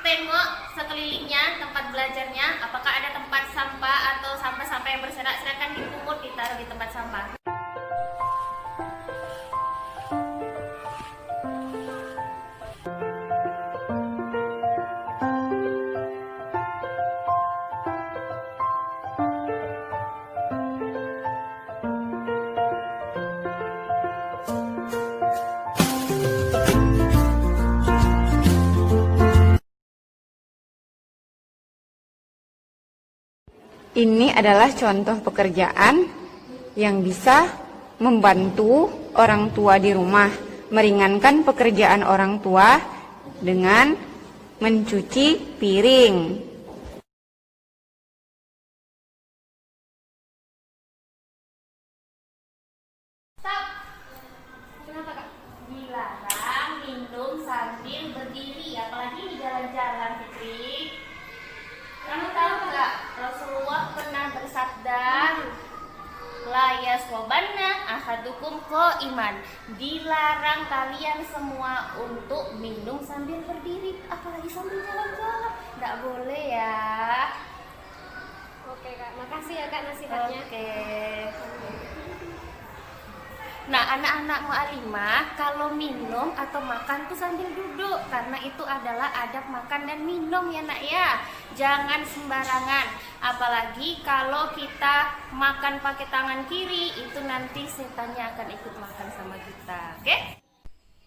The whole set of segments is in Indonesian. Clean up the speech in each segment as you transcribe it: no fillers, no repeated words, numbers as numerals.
tengok sekelilingnya tempat belajarnya, apakah ada tempat sampah atau sampah-sampah yang berserak, silakan dipungut, ditaruh di tempat sampah. Ini adalah contoh pekerjaan yang bisa membantu orang tua di rumah, meringankan pekerjaan orang tua dengan mencuci piring. Stop. Kenapa Kak? Dilarang minum sambil berdiri, apalagi di jalan-jalan, Fitri. Kamu tahu nggak, Rasulullah pernah bersabda, la yaswabanna ahadukum qa'iman, dilarang kalian semua untuk minum sambil berdiri, apalagi sambil jalan-jalan, nggak boleh ya. Oke Kak, makasih ya Kak nasihatnya. Oke. Nah, anak-anak mu'alimah kalau minum atau makan tuh sambil duduk, karena itu adalah adab makan dan minum ya nak ya. Jangan sembarangan, apalagi kalau kita makan pakai tangan kiri, itu nanti setannya akan ikut makan sama kita. Oke?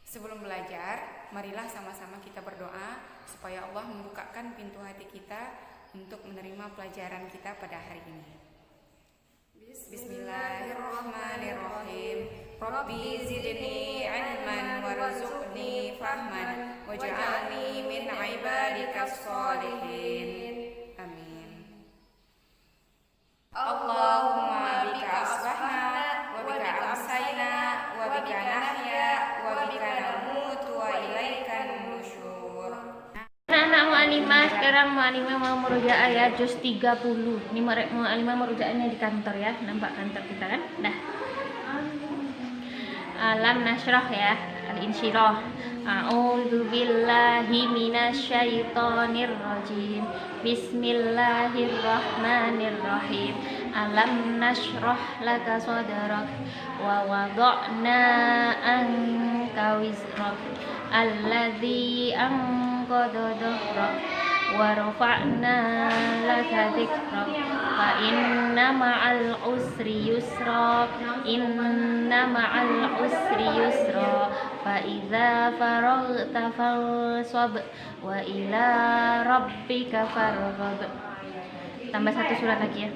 Sebelum belajar, marilah sama-sama kita berdoa supaya Allah membukakan pintu hati kita untuk menerima pelajaran kita pada hari ini. Bismillahirrahmanirrahim. Rabbi zidni ilman warzuqni fahman waj'alni min ibadikas sholihin. Amin. Allahumma bika asbahna wa bika amsayna wa bika nahya wa bika namutu wa ilaikan nusyur. Anak-anak mu'alimah, sekarang mu'alimah mau merujaah ya, juz 30. Ini mu'alimah merujaahnya di kantor ya, nampak kantor kita kan? Dah. Alam nasyrah ya, al-insyirah. A'udzu billahi minasyaitonir rajim. Bismillahirrahmanirrahim. Alam nasyrah laka sadrak wa wada'na anka wizrak alladzi anqadha dhahrak wa rafa'na laka dzikrak fa inna ma'al usri yusra inna ma'al usri yusra fa idza faraghta fansab wa ila rabbika farghab. Tambah satu surat lagi ya.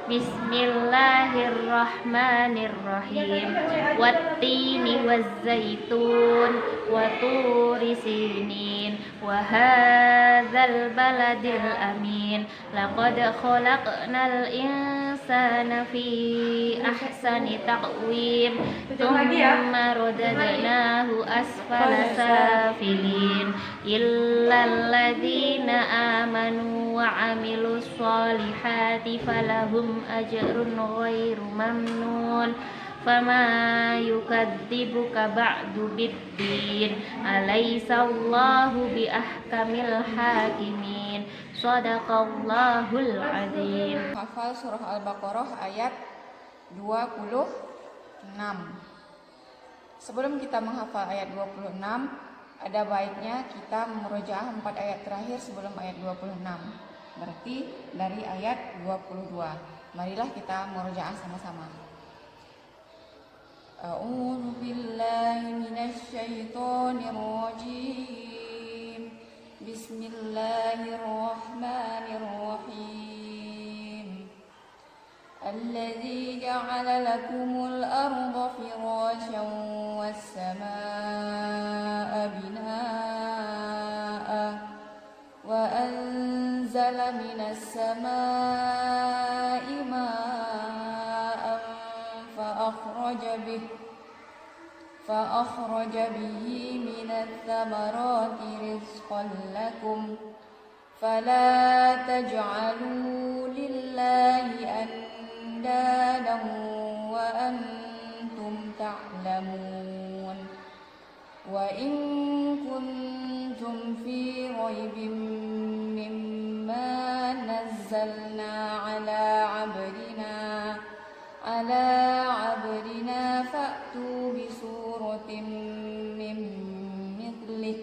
Bismillahirrahmanirrahim. Wattini wazzaitun wa turi sinin wa hadzal baladil amin. Laqad khalaqnal insana fi ahsani taqwim. Tsumma radadnahu asfala safilin. Illal ladzina amanu wa amilus solihati falahum ajrun ghairu mamnun. Fama yukadzibuka ba'du biddin. Alaysallahu biahkamil hakimin. Shadaqallahul azim. Hafal surah Al-Baqarah ayat 26. Sebelum kita menghafal ayat 26, ada baiknya kita memurojaah 4 ayat terakhir sebelum ayat 26. Berarti dari ayat 22. Marilah kita murojaah sama-sama. A'udzu billahi minasy syaithanir rajim. Bismillahirrahmanirrahim. Alladzi ja'ala lakumul arda firasyan was samaa'a binaa'a wa anzala minas samaa'i maa'an فأخرج به من الثمرات رزقا لكم فلا تجعلوا لله أندادا وأنتم تعلمون وإن كنتم في ريب نزلنا على عبدنا فأتوا بسورة من مثله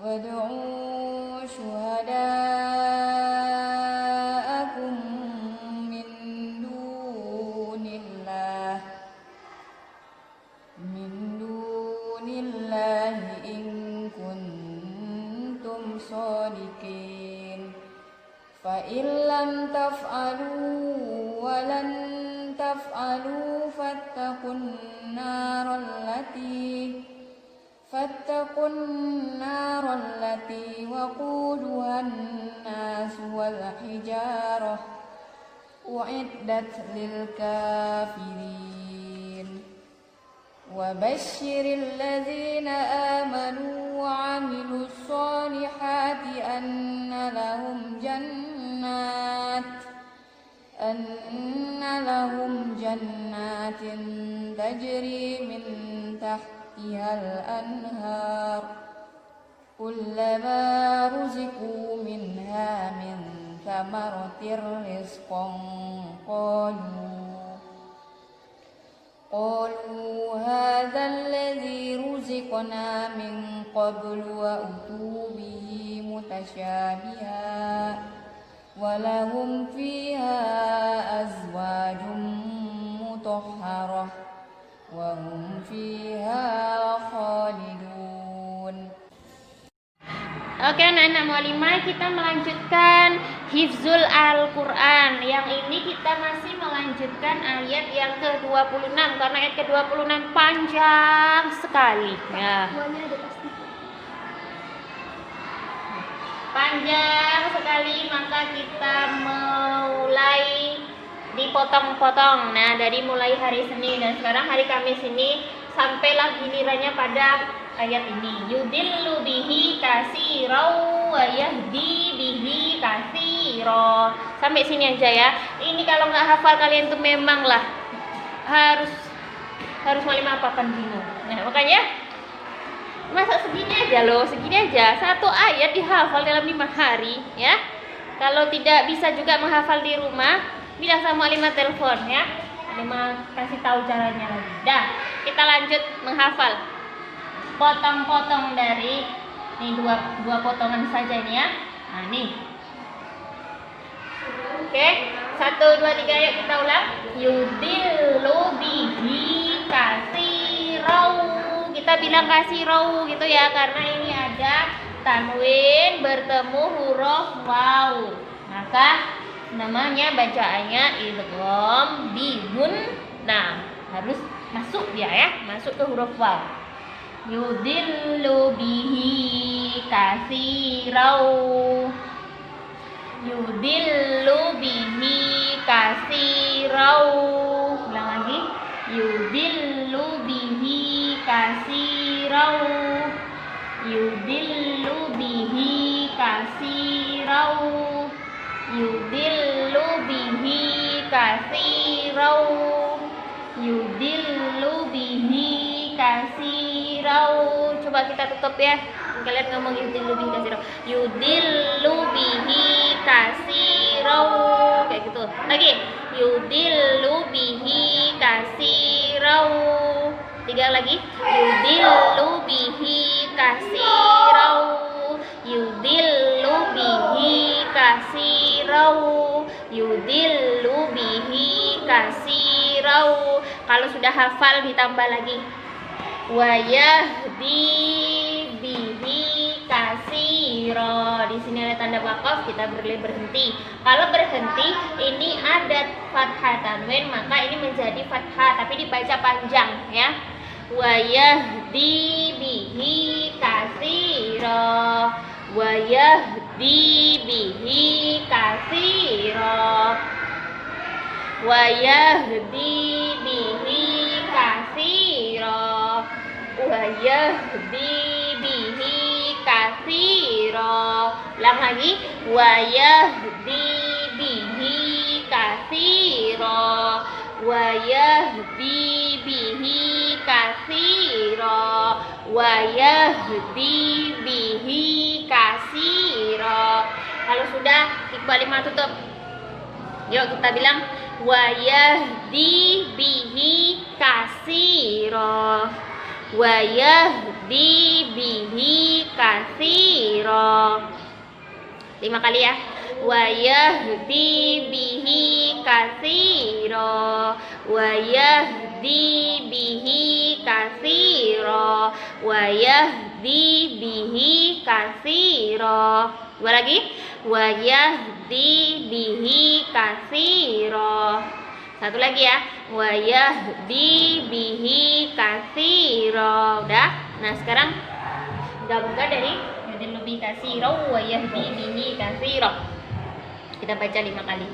وادعوا شهداءكم من دون الله إن كنتم صادقين فإن لم تفعلوا ولن تفعلوا فاتقوا النار التي وقودها الناس والحجارة أعدت للكافرين وبشر الذين آمنوا وعملوا الصالحات أن لهم جنات تجري من تحتها الأنهار كلما رزقوا منها من ثمرة رزقا قالوا هذا الذي رزقنا من قبل وأتوا به متشابها ولهم فيها أزواج مطهرة وهم فيها خالدون. Oke anak-anak mualimah, kita melanjutkan Hifzul Al-Quran. Yang ini kita masih melanjutkan ayat yang ke-26 karena ayat ke-26 panjang sekali ya. Panjang sekali, maka kita mulai dipotong-potong. Nah, dari mulai hari Senin dan sekarang hari Kamis ini sampailah gilirannya pada ayat ini. Yudillu bihi katsira wa yahdi bihi katsira. Sampai sini aja ya. Ini kalau nggak hafal kalian tuh memanglah harus mualimah apakan bingung. Nah, makanya masa segini aja loh, segini aja. Satu ayat dihafal dalam 5 hari ya. Kalau tidak bisa juga menghafal di rumah, bilang sama mualimah telepon ya. Mualimah kasih tahu caranya lagi. Dah, kita lanjut menghafal. Potong-potong dari ini dua potongan saja ini ya. Nah, nih. Oke, 1 2 3 yuk kita ulang. Yudillu bihi katsirau. Kita bilang katsirau gitu ya karena ini ada tanwin bertemu huruf waw. Maka namanya bacaannya idgham bihun. Nah, harus masuk dia ya, masuk ke huruf waw. Yudillu bihi katsirau. Yudillu bihi katsirau. Ulang lagi. Yudillu bihi katsirau. Yudillu bihi katsirau. Yudillu bihi katsirau. Yudillu bihi katsirau. Coba kita tutup ya. Kalian ngomong yudillu bihi katsirau. Yudillu bihi katsirau. Kayak gitu. Lagi. Yudillu bihi katsirau. 3 lagi. Yudillu bihi katsirau. Yudillu bihi katsirau. Yudillu bihi katsirau. Kalau sudah hafal ditambah lagi. Wa yahdi bihi katsira. Di sini ada tanda wakaf, kita boleh berhenti. Kalau berhenti ini ada fathah tanwin, maka ini menjadi fathah tapi dibaca panjang ya. Wa yahdi bihi katsira. Wa yahdi bihi katsira. Wa yahdi bihi katsira. Wa yahdi bihi katsira. Ulang lagi. Wa yahdi bihi katsira. Wa yahdi bihi katsira. Wa yahdi bihi katsira. Kalau sudah Mbak Lima tutup. Yuk kita bilang wa yahdi bihi katsira. Wa yahdi bihi katsira. 5 kali ya. Wa yahdi bihi katsira. Wa yahdi bihi katsira. Wa yahdi bihi katsira. Dua lagi. Wa yahdi bihi katsira. Satu lagi ya. Wa yahdi bihi katsira. Udah. Nah, sekarang gabungkan dari yudhillu bihi katsira wa yahdi bihi katsira. Kita baca 5 kali.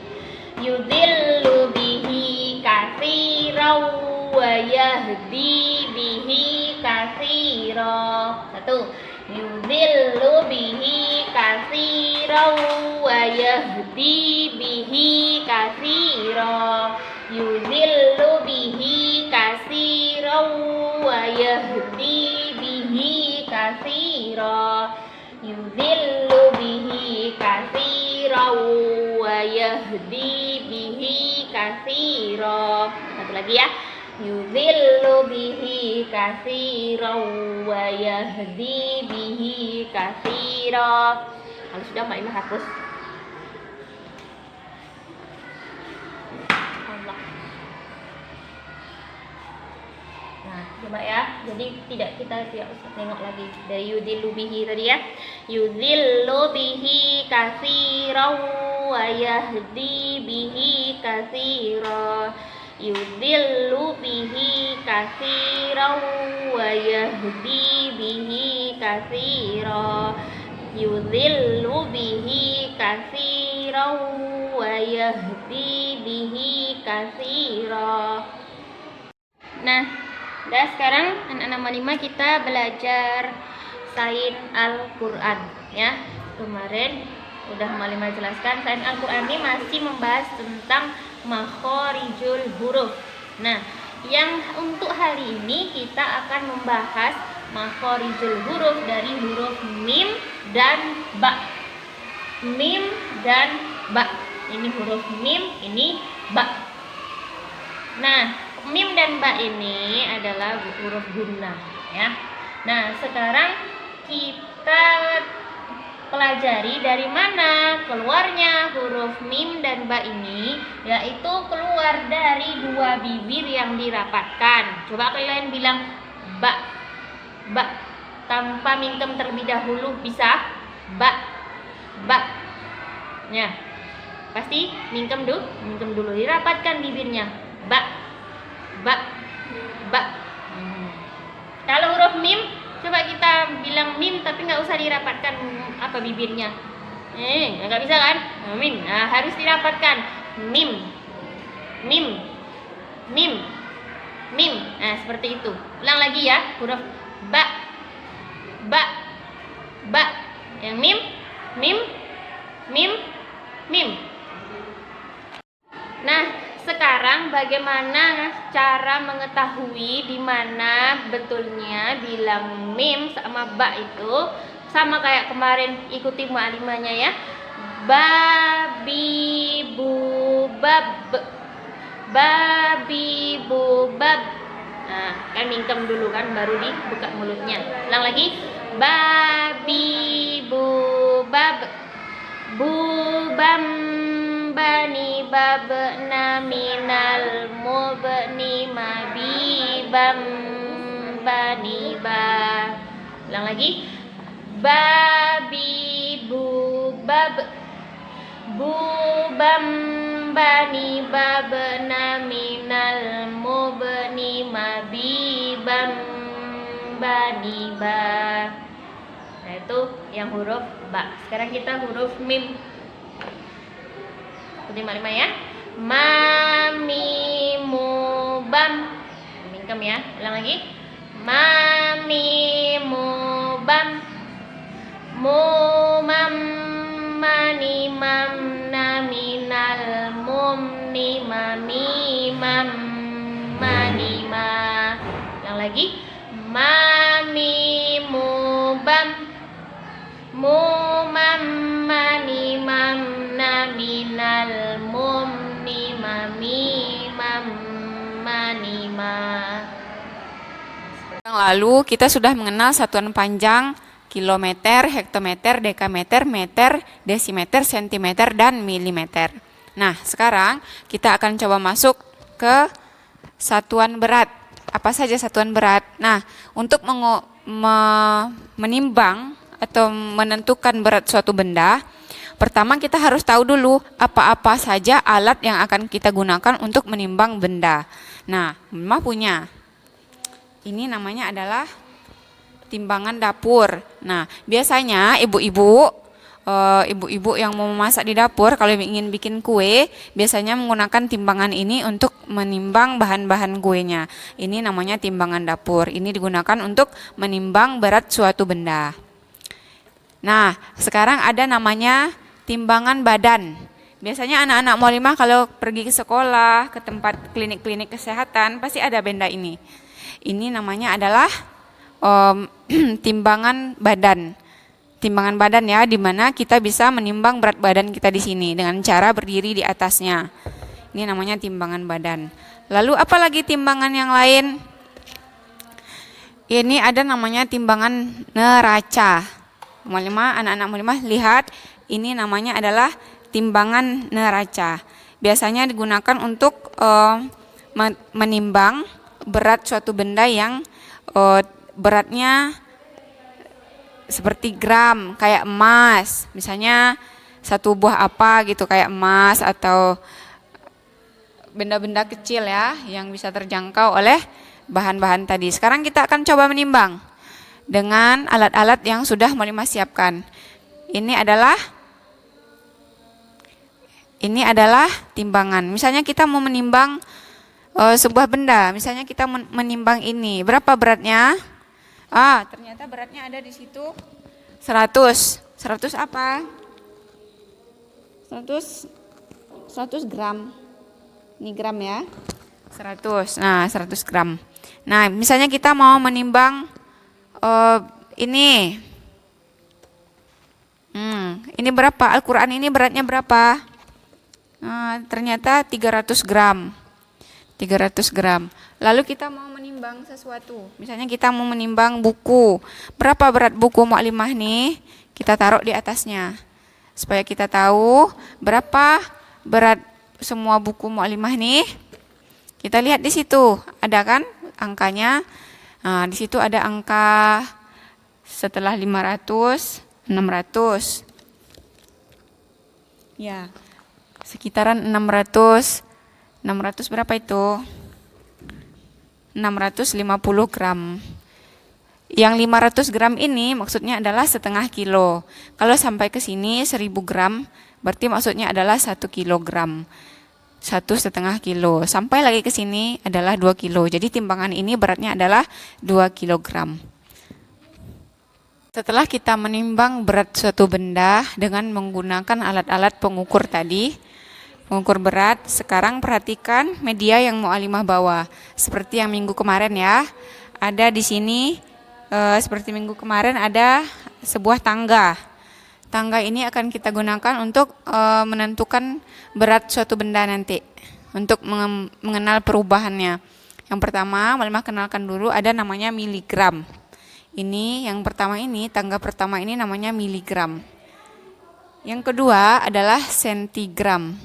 Yudhillu bihi katsira wa yahdi bihi katsira. Satu. Yudhillu bihi katsira wa yahdi bihi katsira. Yudhillu bihi katsira wa yahdi bihi katsira. Yudhillu bihi katsira wa yahdi bihi katsira. Satu lagi ya. Yudhillu bihi katsira wa yahdi bihi katsira. Kalau sudah Mbak Ima hapus. Allah. Nah, coba ya. Jadi kita tidak usah tengok lagi dari yudhillu bihi tadi ya. Yudhillu bihi katsira wa yahdi bihi katsira. Yudhillu bihi katsira wa yahdi bihi katsira. Yudhillu bihi katsira wa yahdi bihi katsira. Nah, udah sekarang anak-anak 5 kita belajar sain Al-Qur'an ya. Kemarin udah Malima jelaskan sain Al-Qur'an ini masih membahas tentang makhorijul huruf. Nah, yang untuk hari ini kita akan membahas makhorijul huruf dari huruf mim dan ba. Mim dan ba. Ini huruf mim, ini ba. Nah, mim dan ba ini adalah huruf gunnah ya. Nah, sekarang kita pelajari dari mana keluarnya huruf mim dan ba ini, yaitu keluar dari dua bibir yang dirapatkan. Coba kalian bilang ba, ba tanpa mingkem terlebih dahulu, bisa? Ba, ba. Ya, pasti mingkem dulu, dirapatkan bibirnya. Ba, ba, ba. Kalau huruf mim, coba kita bilang mim tapi nggak usah dirapatkan apa bibirnya. Nggak bisa kan? Mim. Nah, harus dirapatkan. Mim. Mim. Mim. Mim. Nah, seperti itu. Ulang lagi ya. Huruf ba. Ba. Ba. Yang mim. Mim. Mim. Mim. Nah, sekarang bagaimana cara mengetahui di mana betulnya bilang mim sama ba itu? Sama kayak kemarin, ikuti mu'alimanya ya. Babi bu bab. Babi bu bab. Nah, kan mingkem dulu kan baru dibuka mulutnya. Ulang lagi. Babi bu bab. Bu bam bani babna minal mubni mabi bam bani ba. Ulang lagi. Babi bu bab. Bu bam bani babna minal mubni mabi bam bani ba. Nah, itu yang huruf ba. Sekarang kita huruf mim. Ikuti Malima ya. Ma mi mu bam. Mingkem ya. Ulang lagi. Ma mi mu bam. Mu mam mani mam na minal mum ni mami mam mani ma. Ulang lagi. Ma mi mu bam. Mu mam mani mam na lalu kita sudah mengenal satuan panjang kilometer, hektometer, dekameter, meter, desimeter, sentimeter, dan milimeter. Nah, sekarang kita akan coba masuk ke satuan berat. Apa saja satuan berat? Nah, untuk menimbang atau menentukan berat suatu benda, pertama kita harus tahu dulu apa-apa saja alat yang akan kita gunakan untuk menimbang benda. Nah, Mama punya. Ini namanya adalah timbangan dapur. Nah, biasanya ibu-ibu yang mau memasak di dapur, kalau ingin bikin kue, biasanya menggunakan timbangan ini untuk menimbang bahan-bahan kuenya. Ini namanya timbangan dapur. Ini digunakan untuk menimbang berat suatu benda. Nah, sekarang ada namanya timbangan badan. Biasanya anak-anak mualimah kalau pergi ke sekolah, ke tempat klinik-klinik kesehatan, pasti ada benda ini. Ini namanya adalah timbangan badan. Timbangan badan ya, di mana kita bisa menimbang berat badan kita di sini dengan cara berdiri di atasnya. Ini namanya timbangan badan. Lalu apa lagi timbangan yang lain? Ini ada namanya timbangan neraca. Anak-anak mualimah lihat, ini namanya adalah timbangan neraca. Biasanya digunakan untuk menimbang berat suatu benda yang beratnya seperti gram, kayak emas. Misalnya satu buah apa gitu kayak emas, atau benda-benda kecil ya yang bisa terjangkau oleh bahan-bahan tadi. Sekarang kita akan coba menimbang dengan alat-alat yang sudah mualimah siapkan. Ini adalah timbangan. Misalnya kita mau menimbang sebuah benda, misalnya kita menimbang ini, berapa beratnya? Ternyata beratnya ada di situ 100. 100 apa? 100 gram. Ini gram ya. 100. Nah, 100 gram. Nah, misalnya kita mau menimbang ini. Ini berapa? Al-Quran ini beratnya berapa? Ternyata 300 gram. 300 gram. Lalu kita mau menimbang sesuatu. Misalnya kita mau menimbang buku. Berapa berat buku mualimah nih? Kita taruh di atasnya. Supaya kita tahu berapa berat semua buku mualimah nih. Kita lihat di situ. Ada kan angkanya? Nah, di situ ada angka setelah 500, 600. Ya. Sekitaran 600 berapa itu? 650 gram. Yang 500 gram ini maksudnya adalah setengah kilo. Kalau sampai ke sini 1000 gram, berarti maksudnya adalah 1 kilogram. 1,5 kilo. Sampai lagi ke sini adalah 2 kilo. Jadi timbangan ini beratnya adalah 2 kilogram. Setelah kita menimbang berat suatu benda dengan menggunakan alat-alat pengukur tadi, pengukur berat, sekarang perhatikan media yang mualimah bawa. Seperti yang minggu kemarin ya. Ada di sini, seperti minggu kemarin ada sebuah tangga. Tangga ini akan kita gunakan untuk menentukan berat suatu benda nanti. Untuk mengenal perubahannya. Yang pertama, mualimah kenalkan dulu ada namanya miligram. Ini yang pertama ini, tangga pertama ini namanya miligram. Yang kedua adalah sentigram.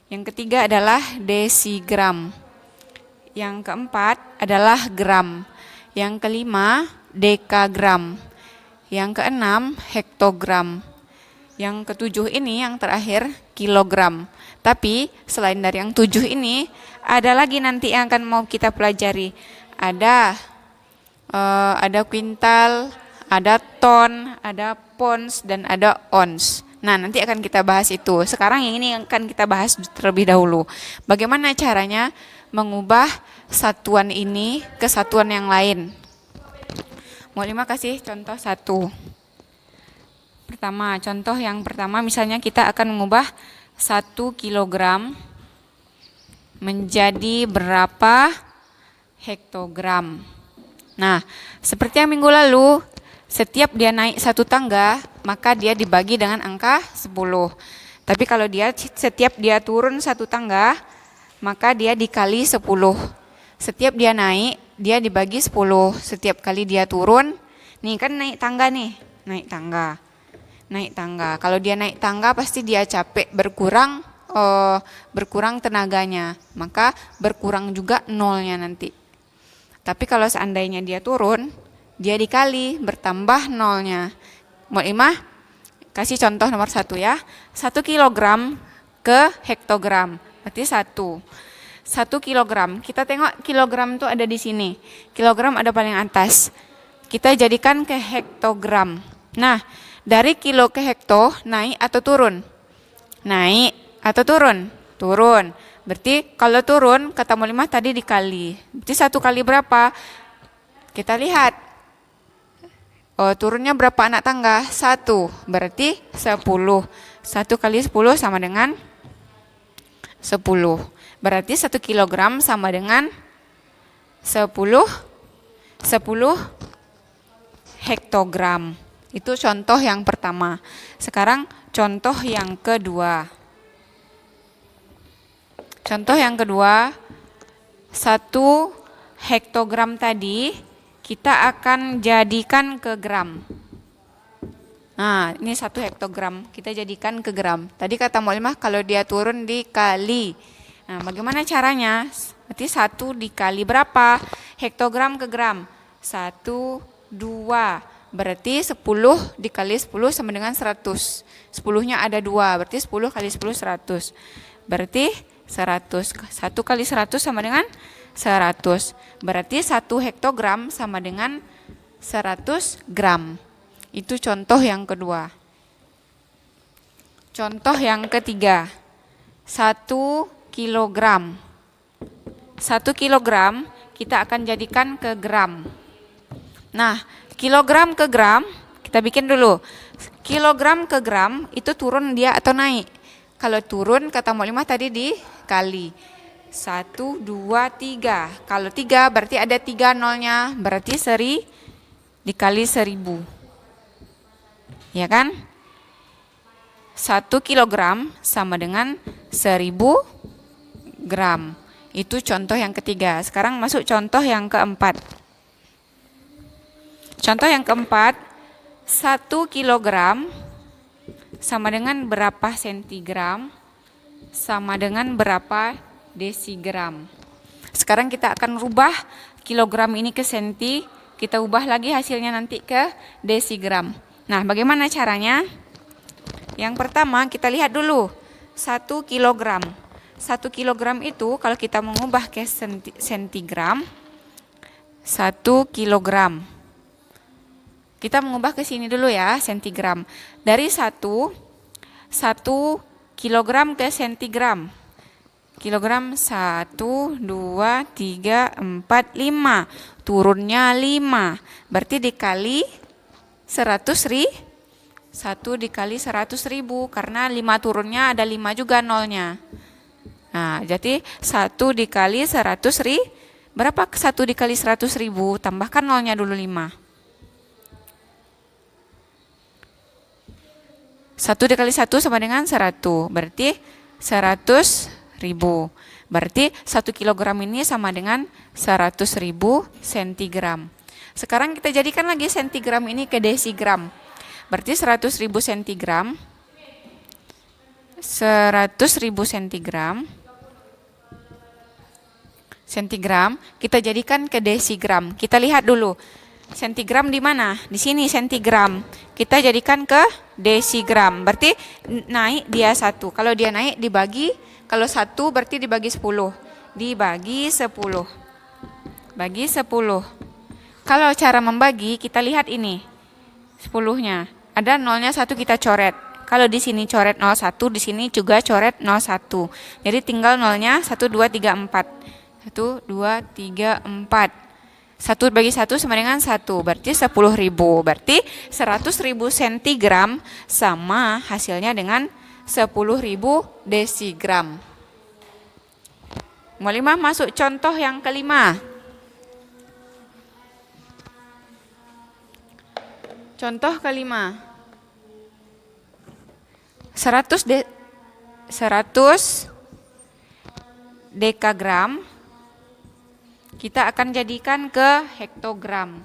Yang ketiga adalah desigram. Yang keempat adalah gram. Yang kelima dekagram. Yang keenam hektogram. Yang ketujuh ini yang terakhir kilogram. Tapi selain dari yang 7 ini, ada lagi nanti yang akan mau kita pelajari. Ada kuintal, ada ton, ada pons, dan ada ons. Nah, nanti akan kita bahas itu. Sekarang yang ini akan kita bahas terlebih dahulu. Bagaimana caranya mengubah satuan ini ke satuan yang lain? Mualimah kasih contoh satu. Contoh yang pertama, misalnya kita akan mengubah 1 kilogram menjadi berapa hektogram. Nah, seperti yang minggu lalu, setiap dia naik satu tangga, maka dia dibagi dengan angka 10. Tapi kalau setiap dia turun satu tangga, maka dia dikali 10. Setiap dia naik, dia dibagi 10. Setiap kali dia turun, nih kan naik tangga nih, naik tangga. Kalau dia naik tangga pasti dia capek, berkurang tenaganya, maka berkurang juga nolnya nanti. Tapi kalau seandainya dia turun, dia dikali, bertambah nolnya. Mod 5, kasih contoh nomor 1 ya. 1 kilogram ke hektogram, berarti 1 kilogram. Kita tengok kilogram itu ada di sini. Kilogram ada paling atas. Kita jadikan ke hektogram. Nah, dari kilo ke hekto, naik atau turun? Naik atau turun? Turun. Berarti kalau turun, kata Mod 5 tadi dikali. Berarti 1 kali berapa? Kita lihat. Turunnya berapa anak tangga? 1. Berarti 10. 1 kali 10 sama dengan 10. Berarti 1 kilogram sama dengan 10 hektogram. Itu contoh yang pertama. Sekarang contoh yang kedua. Contoh yang kedua, 1 hektogram tadi kita akan jadikan ke gram. Nah, ini 1 hektogram, kita jadikan ke gram. Tadi kata Mod 5 kalau dia turun dikali. Nah, bagaimana caranya? Berarti 1 dikali berapa? Hektogram ke gram. 1, 2. Berarti 10 dikali 10 sama dengan 100. 10-nya ada 2, berarti 10 kali 10 100. Berarti 100. 1 kali 100 sama dengan 100. Berarti 1 hektogram sama dengan 100 gram. Itu contoh yang kedua. Contoh yang ketiga. 1 kilogram. 1 kilogram kita akan jadikan ke gram. Nah, kilogram ke gram, kita bikin dulu. Kilogram ke gram itu turun dia atau naik? Kalau turun, kata Mod 5 tadi dikali. 1, 2, 3. Kalau 3 berarti ada 3 nolnya, berarti dikali 1000. Ya kan? 1 kilogram sama dengan 1000 gram. Itu contoh yang ketiga. Sekarang masuk contoh yang keempat. Contoh yang keempat, 1 kilogram sama dengan berapa sentigram sama dengan berapa desigram. Sekarang kita akan rubah kilogram ini ke senti, kita ubah lagi hasilnya nanti ke desigram. Nah, bagaimana caranya? Yang pertama kita lihat dulu 1 kilogram. 1 kilogram itu kalau kita mengubah ke sentigram, 1 kilogram. Kita mengubah ke sini dulu ya, sentigram. Dari 1 kilogram ke sentigram. Kilogram 1, 2, 3, 4, 5. Turunnya 5. Berarti dikali 100 1 dikali 100.000 karena 5 turunnya ada 5 juga nolnya. Nah, jadi 1 dikali 100.000. Berapa 1 dikali 100.000? Tambahkan nolnya dulu 5. 1 dikali 1 sama dengan 100. Berarti 100.000. Berarti 1 kilogram ini sama dengan 100.000 sentigram. Sekarang kita jadikan lagi sentigram ini ke desigram. Berarti 100.000 sentigram. 100.000 sentigram. Sentigram kita jadikan ke desigram. Kita lihat dulu. Sentigram di mana? Di sini sentigram. Kita jadikan ke desigram. Berarti naik dia 1. Kalau dia naik dibagi, kalau 1 berarti dibagi 10. Dibagi 10. Bagi 10. Kalau cara membagi kita lihat ini. 10-nya. Ada nolnya 1 kita coret. Kalau di sini coret 01, di sini juga coret 01. Jadi tinggal nolnya 1, 2, 3, 4. 1, 2, 3, 4. 1 bagi 1 sama dengan 1, berarti 10.000. Berarti 100.000 sentigram sama hasilnya dengan 10.000 desigram. Mod 5 masuk contoh yang kelima. Contoh kelima. 100 dekagram kita akan jadikan ke hektogram.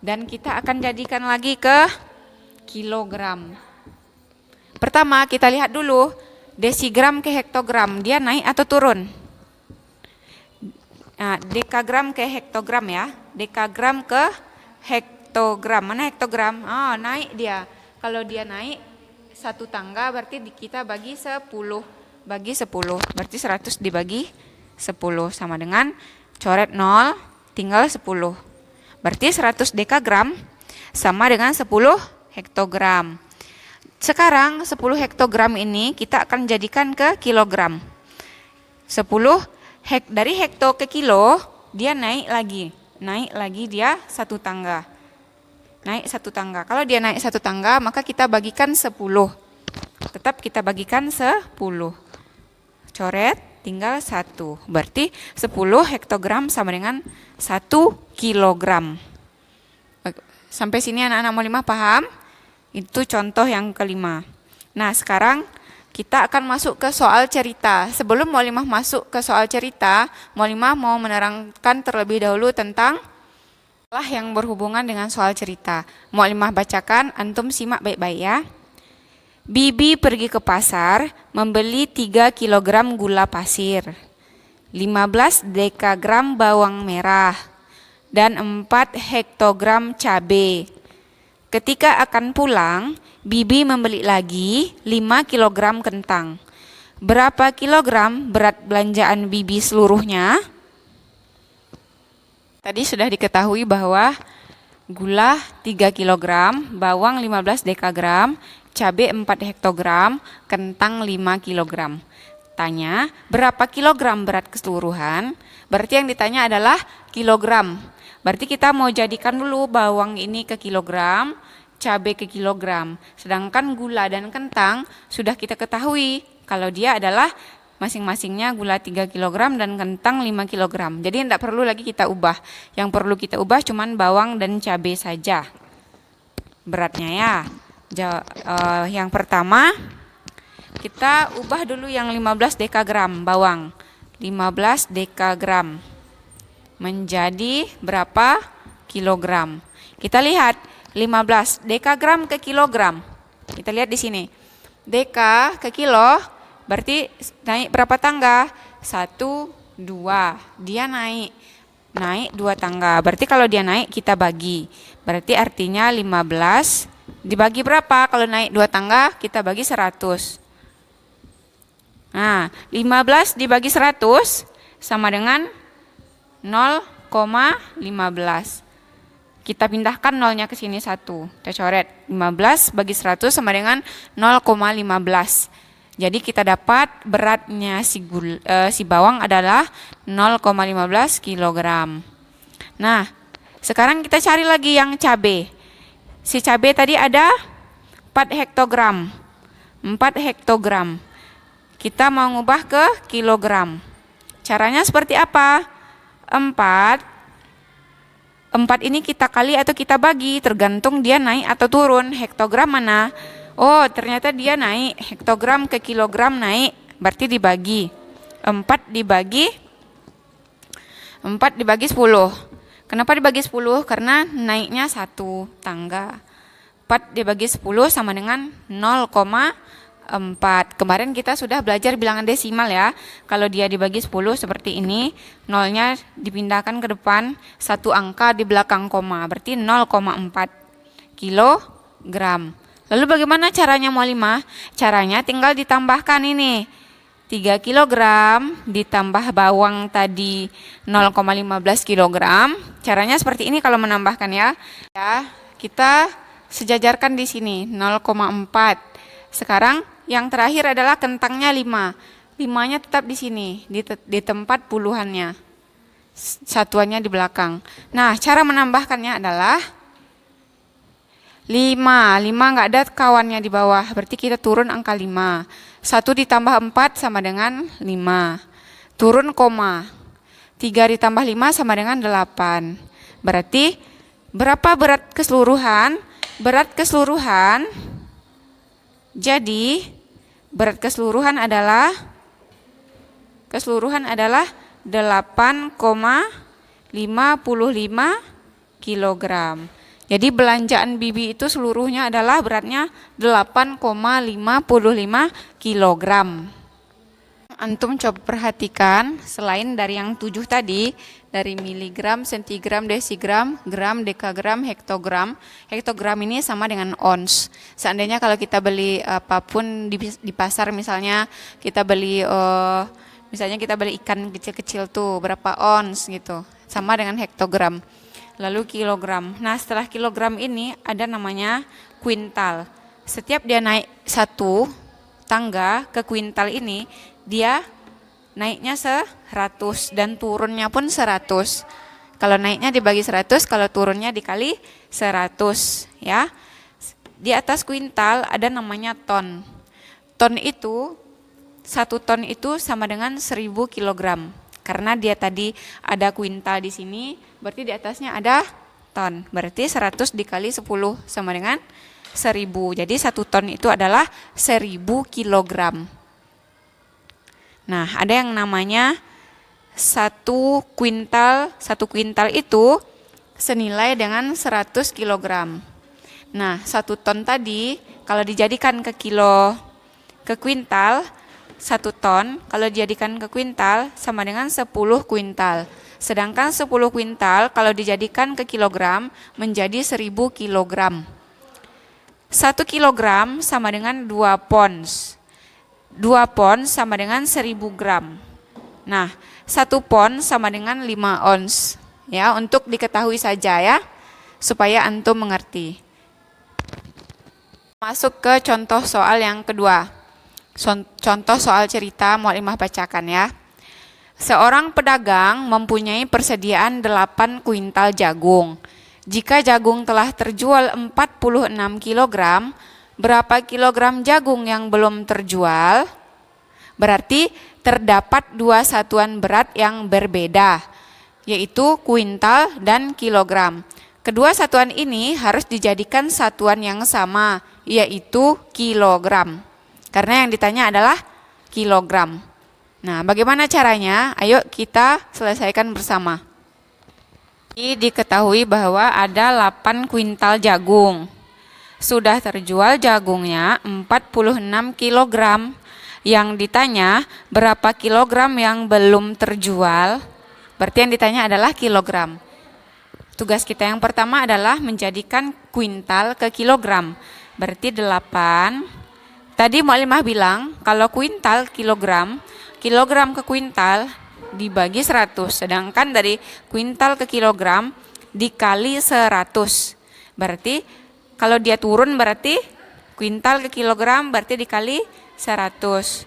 Dan kita akan jadikan lagi ke kilogram. Pertama kita lihat dulu desigram ke hektogram, dia naik atau turun? Nah, dekagram ke hektogram ya. Dekagram ke hektogram. Mana hektogram? Oh, naik dia. Kalau dia naik satu tangga berarti kita bagi 10. Bagi 10. Berarti 100 dibagi 10 sama dengan coret 0 tinggal 10. Berarti 100 dekagram sama dengan 10 hektogram. Sekarang 10 hektogram ini kita akan jadikan ke kilogram. 10 dari hekto ke kilo dia naik lagi dia satu tangga. Naik satu tangga. Kalau dia naik satu tangga maka kita bagikan 10. Tetap kita bagikan 10. Coret tinggal 1. Berarti 10 hektogram sama dengan 1 kilogram. Sampai sini anak-anak mau 5 paham? Itu contoh yang kelima. Nah, sekarang kita akan masuk ke soal cerita. Sebelum Mualimah masuk ke soal cerita, Mualimah mau menerangkan terlebih dahulu tentang yang berhubungan dengan soal cerita. Mualimah bacakan, antum simak baik-baik ya. Bibi pergi ke pasar membeli 3 kg gula pasir, 15 dekagram bawang merah, dan 4 hektogram cabai. Ketika akan pulang, Bibi membeli lagi 5 kg kentang. Berapa kilogram berat belanjaan Bibi seluruhnya? Tadi sudah diketahui bahwa gula 3 kg, bawang 15 dekagram, cabai 4 hektogram, kentang 5 kg. Tanya, berapa kilogram berat keseluruhan? Berarti yang ditanya adalah kilogram. Berarti kita mau jadikan dulu bawang ini ke kilogram, cabai ke kilogram. Sedangkan gula dan kentang sudah kita ketahui kalau dia adalah masing-masingnya gula 3 kg dan kentang 5 kg. Jadi tidak perlu lagi kita ubah. Yang perlu kita ubah cuman bawang dan cabai saja. Beratnya ya. Yang pertama kita ubah dulu yang 15 dekagram bawang. 15 dekagram menjadi berapa kilogram? Kita lihat 15 dekagram ke kilogram. Kita lihat di sini. Deka ke kilo berarti naik berapa tangga? 1, 2. Dia naik 2 tangga. Berarti kalau dia naik kita bagi. Berarti artinya 15 dibagi berapa? Kalau naik 2 tangga kita bagi 100. Nah, 15 dibagi 100 sama dengan 0,15. Kita pindahkan nolnya ke sini 1. Kita coret 15 bagi 100 sama dengan 0,15. Jadi kita dapat beratnya si bawang adalah 0,15 kg. Nah, sekarang kita cari lagi yang cabai. Si cabai tadi ada 4 hektogram. 4 hektogram. Kita mau ngubah ke kilogram. Caranya seperti apa? 4 ini kita kali atau kita bagi, tergantung dia naik atau turun. Hektogram mana? Oh, ternyata dia naik. Hektogram ke kilogram naik, berarti dibagi. 4 dibagi 10. Kenapa dibagi 10? Karena naiknya 1 tangga. 4 dibagi 10 sama dengan 0,4. Kemarin kita sudah belajar bilangan desimal ya. Kalau dia dibagi 10 seperti ini, nolnya dipindahkan ke depan, 1 angka di belakang koma, berarti 0,4 kilogram. Lalu bagaimana caranya Mualimah? Caranya tinggal ditambahkan ini. 3 kilogram ditambah bawang tadi 0,15 kilogram. Caranya seperti ini kalau menambahkan ya. Kita sejajarkan di sini 0,4. Sekarang yang terakhir adalah kentangnya 5. 5-nya tetap di sini, di tempat puluhannya. Satuannya di belakang. Nah, cara menambahkannya adalah 5 nggak ada kawannya di bawah, berarti kita turun angka 5. 1 ditambah 4 sama dengan 5. Turun koma. 3 ditambah 5 sama dengan 8. Berarti berapa berat keseluruhan? Berat keseluruhan, jadi berat keseluruhan adalah 8,5 kilogram. Jadi belanjaan Bibi itu seluruhnya adalah beratnya 8,55 kilogram. Antum coba perhatikan, selain dari yang 7 tadi, dari miligram, sentigram, desigram, gram, dekagram, hektogram. Hektogram ini sama dengan ons. Seandainya kalau kita beli apapun di pasar, misalnya kita beli ikan kecil-kecil tuh berapa ons gitu, sama dengan hektogram. Lalu kilogram. Nah, setelah kilogram ini ada namanya kuintal. Setiap dia naik satu tangga ke kuintal ini, dia naiknya 100 dan turunnya pun 100. Kalau naiknya dibagi 100, kalau turunnya dikali 100 ya. Di atas kuintal ada namanya ton. Ton itu 1 ton itu sama dengan 1000 kilogram. Karena dia tadi ada kuintal di sini, berarti di atasnya ada ton. Berarti 100 dikali 10 sama dengan 1000. Jadi 1 ton itu adalah 1000 kilogram. Nah, ada yang namanya 1 kuintal. 1 kuintal itu senilai dengan 100 kilogram. Nah, 1 ton tadi kalau dijadikan ke kuintal, 1 ton kalau dijadikan ke kuintal sama dengan 10 kuintal. Sedangkan 10 kuintal kalau dijadikan ke kilogram menjadi 1000 kilogram. 1 kilogram sama dengan 2 pons. 2 pons sama dengan 1000 gram. Nah, 1 pon sama dengan 5 ons. Ya, untuk diketahui saja ya, supaya antum mengerti. Masuk ke contoh soal yang kedua. Contoh soal cerita mu'allimah bacakan ya. Seorang pedagang mempunyai persediaan 8 kuintal jagung. Jika jagung telah terjual 46 kilogram, berapa kilogram jagung yang belum terjual? Berarti terdapat 2 satuan berat yang berbeda, yaitu kuintal dan kilogram. Kedua satuan ini harus dijadikan satuan yang sama, yaitu kilogram. Karena yang ditanya adalah kilogram. Nah, bagaimana caranya? Ayo kita selesaikan bersama. Ini diketahui bahwa ada 8 kuintal jagung. Sudah terjual jagungnya 46 kilogram. Yang ditanya berapa kilogram yang belum terjual? Berarti yang ditanya adalah kilogram. Tugas kita yang pertama adalah menjadikan kuintal ke kilogram. Berarti 8. Tadi mu'allimah bilang kalau kuintal kilogram ke kuintal dibagi 100. Sedangkan dari kuintal ke kilogram dikali 100. Berarti kalau dia turun berarti kuintal ke kilogram berarti dikali 100.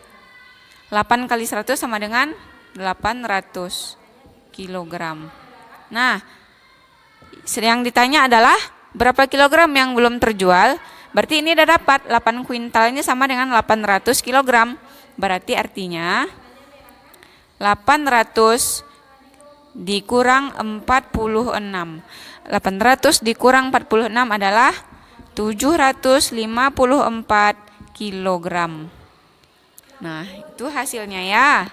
8 kali 100 sama dengan 800 kilogram. Nah, yang ditanya adalah berapa kilogram yang belum terjual? Berarti ini udah dapat 8 kuintal ini sama dengan 800 kilogram. Berarti artinya 800 dikurang 46. 800 dikurang 46 adalah 754 kilogram. Nah, itu hasilnya ya.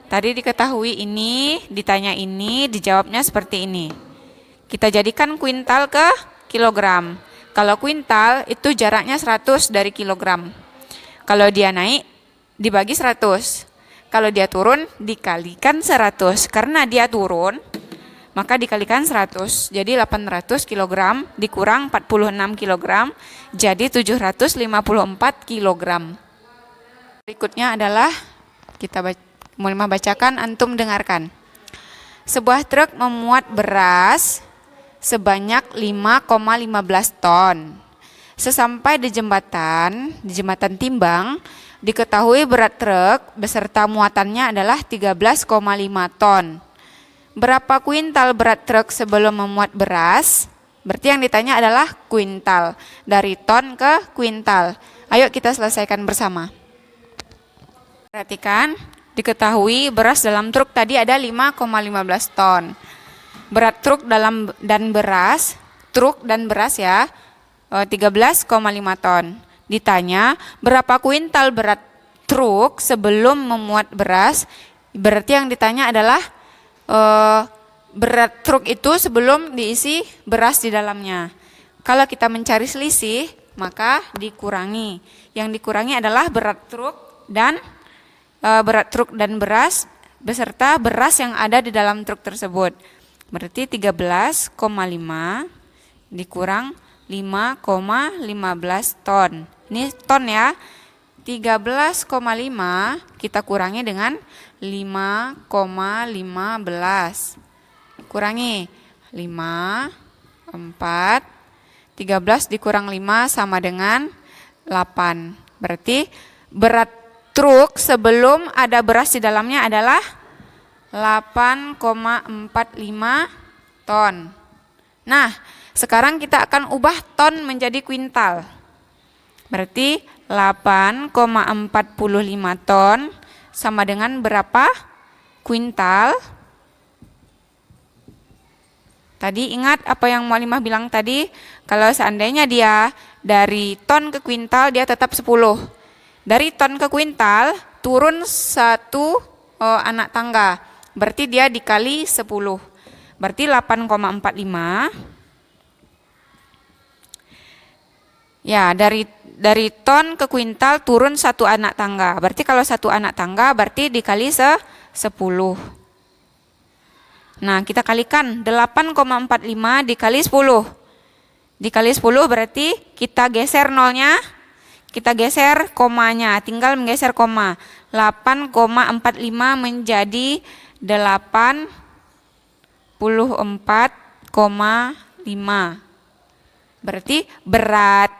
Tadi diketahui ini, ditanya ini, dijawabnya seperti ini. Kita jadikan kuintal ke kilogram. Kalau kuintal itu jaraknya 100 dari kilogram. Kalau dia naik dibagi 100. Kalau dia turun dikalikan 100. Karena dia turun maka dikalikan 100. Jadi 800 kilogram dikurang 46 kilogram jadi 754 kilogram. Berikutnya adalah kita mu'allimah bacakan, antum dengarkan. Sebuah truk memuat beras sebanyak 5,15 ton. Sesampai di jembatan timbang, diketahui berat truk beserta muatannya adalah 13,5 ton. Berapa kuintal berat truk sebelum memuat beras? Berarti yang ditanya adalah kuintal. Dari ton ke kuintal. Ayo kita selesaikan bersama. Perhatikan, diketahui beras dalam truk tadi ada 5,15 ton. Berat truk truk dan beras ya 13,5 ton. Ditanya berapa kuintal berat truk sebelum memuat beras? Berarti yang ditanya adalah berat truk itu sebelum diisi beras di dalamnya. Kalau kita mencari selisih, maka dikurangi. Yang dikurangi adalah berat truk dan beras beserta beras yang ada di dalam truk tersebut. Berarti 13,5 dikurang 5,15 ton. Ini ton ya. 13,5 kita kurangi dengan 5,15. Kurangi 5, 4, 13 dikurang 5 sama dengan 8. Berarti berat truk sebelum ada beras di dalamnya adalah 8,45 ton. Nah, sekarang kita akan ubah ton menjadi kuintal. Berarti 8,45 ton sama dengan berapa kuintal? Tadi ingat apa yang Mualimah bilang tadi? Kalau seandainya dia dari ton ke kuintal, dia tetap 10. Dari ton ke kuintal turun 1 anak tangga. Berarti dia dikali 10. Berarti 8,45. Ya, dari ton ke kuintal turun 1 anak tangga. Berarti kalau 1 anak tangga berarti dikali 10. Nah, kita kalikan 8,45 dikali 10. Dikali 10 berarti kita geser nolnya, kita geser komanya, tinggal menggeser koma. 8,45 menjadi 84,5. Berarti berat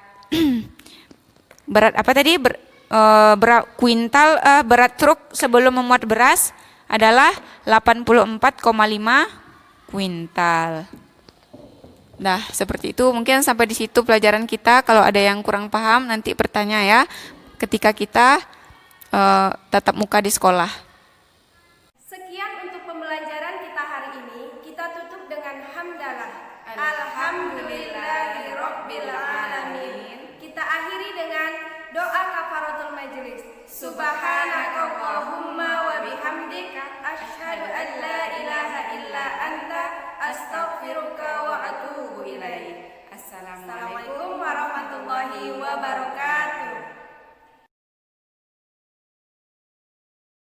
berat apa tadi? Berat kuintal berat truk sebelum memuat beras adalah 84,5 kuintal. Nah, seperti itu. Mungkin sampai di situ pelajaran kita. Kalau ada yang kurang paham nanti bertanya ya ketika kita tatap muka di sekolah. Sekian untuk pembelajaran kita hari ini. Kita tutup dengan hamdalah. Alhamdulillahirabbil alamin. Kita akhiri dengan doa kafaratul majelis. Subhanakallahumma wa bihamdika asyhadu an la ilaha illa anta astaghfiruka wa atubu ilaik. Assalamualaikum warahmatullahi wabarakatuh.